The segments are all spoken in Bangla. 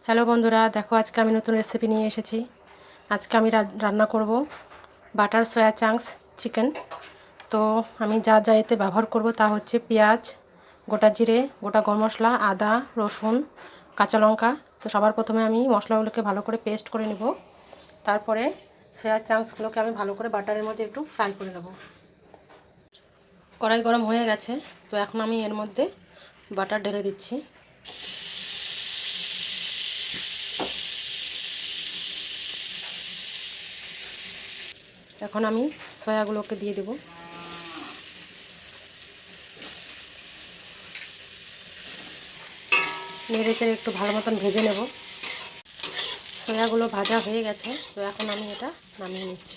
হ্যালো বন্ধুরা, দেখো আজকে আমি নতুন রেসিপি নিয়ে এসেছি। আজকে আমি রান্না করব বাটার সয়া চাংস চিকেন। তো আমি যা যা এতে ব্যবহার করব তা হচ্ছে পেঁয়াজ, গোটা জিরে, গোটা গরম মশলা, আদা, রসুন, কাঁচা লঙ্কা। তো সবার প্রথমে আমি মশলাগুলোকে ভালো করে পেস্ট করে নেব। তারপরে সয়া চাংসগুলোকে আমি ভালো করে বাটারের মধ্যে একটু ফ্রাই করে নেব। কড়াই গরম হয়ে গেছে, তো এখন আমি এর মধ্যে বাটার ঢেলে দিচ্ছি। এখন আমি সয়াগুলোকে দিয়ে দেব। নেড়ে চেড়ে একটু ভালো মতন ভেজে নেব। সয়াগুলো ভাজা হয়ে গেছে, তো এখন আমি এটা নামিয়ে নিচ্ছি।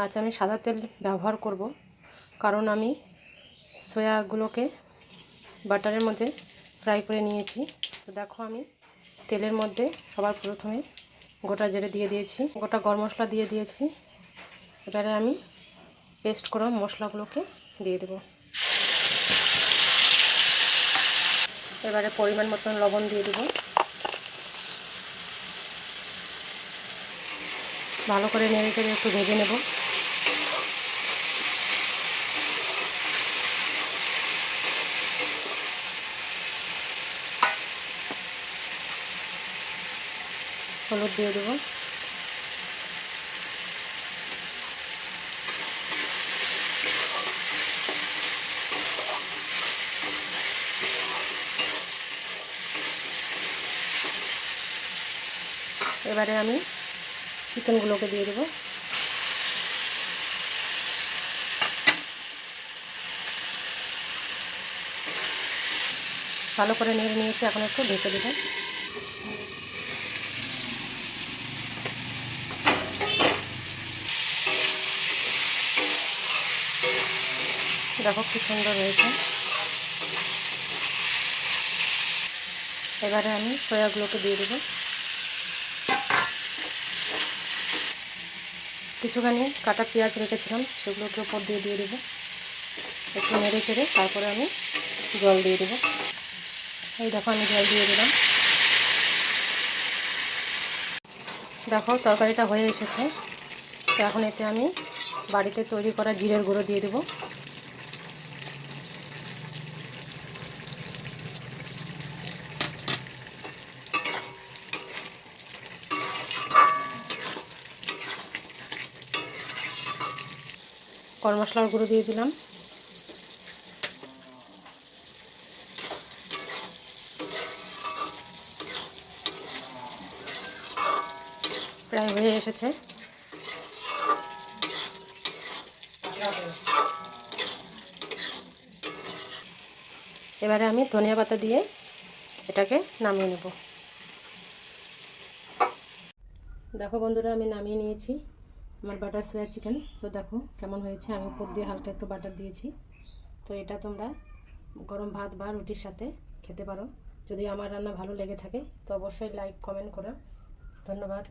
আজ আমি সাদা তেল ব্যবহার করব, কারণ আমি সয়াগুলোকে বাটারের মধ্যে ফ্রাই করে নিয়েছি। তো দেখো আমি তেলের মধ্যে সবার প্রথমে গোটা জিরে দিয়ে দিয়েছি, গোটা গরম মশলা দিয়ে দিয়েছি। এবারে আমি পেস্ট করা মশলাগুলোকে দিয়ে দেব। এবারে পরিমাণ মতন লবণ দিয়ে দেব। ভালো করে নেড়ে চেড়ে একটু ভেজে নেব। হলুদ দিয়ে দেব। এবারে আমি চিকেনগুলোকে দিয়ে দেব। ভালো করে নেড়ে নিয়েছি, এখন একটু ঢেকে দেব। দেখো কি সুন্দর হয়েছে। এবারে আমি সয়াগুলোকে দিয়ে দেব। কিছুখানি কাটা পেঁয়াজ রেখেছিলাম, সেগুলোকে ওপর দিয়ে দেবো। একটু নেড়ে চেড়ে তারপরে আমি জল দিয়ে দেবো। এই দেখো আমি জল দিয়ে দিলাম। দেখো তরকারিটা হয়ে এসেছে। তো এখন এতে আমি বাড়িতে তৈরি করা জিরের গুঁড়ো দিয়ে দেবো। গরম মশলার গুঁড়ো দিয়ে দিলাম। প্রায় হয়ে এসেছে। এবারে আমি ধনিয়া পাতা দিয়ে এটাকে নামিয়ে নেব। দেখো বন্ধুরা, আমি নামিয়ে নিয়েছি আমার বাটার সয়া চিকেন। তো দেখো কেমন হয়েছে। আমি উপর দিয়ে হালকা একটু বাটার দিয়েছি। তো এটা তোমরা গরম ভাত বা রুটির সাথে খেতে পারো। যদি আমার রান্না ভালো লেগে থাকে তো অবশ্যই লাইক কমেন্ট করো। ধন্যবাদ।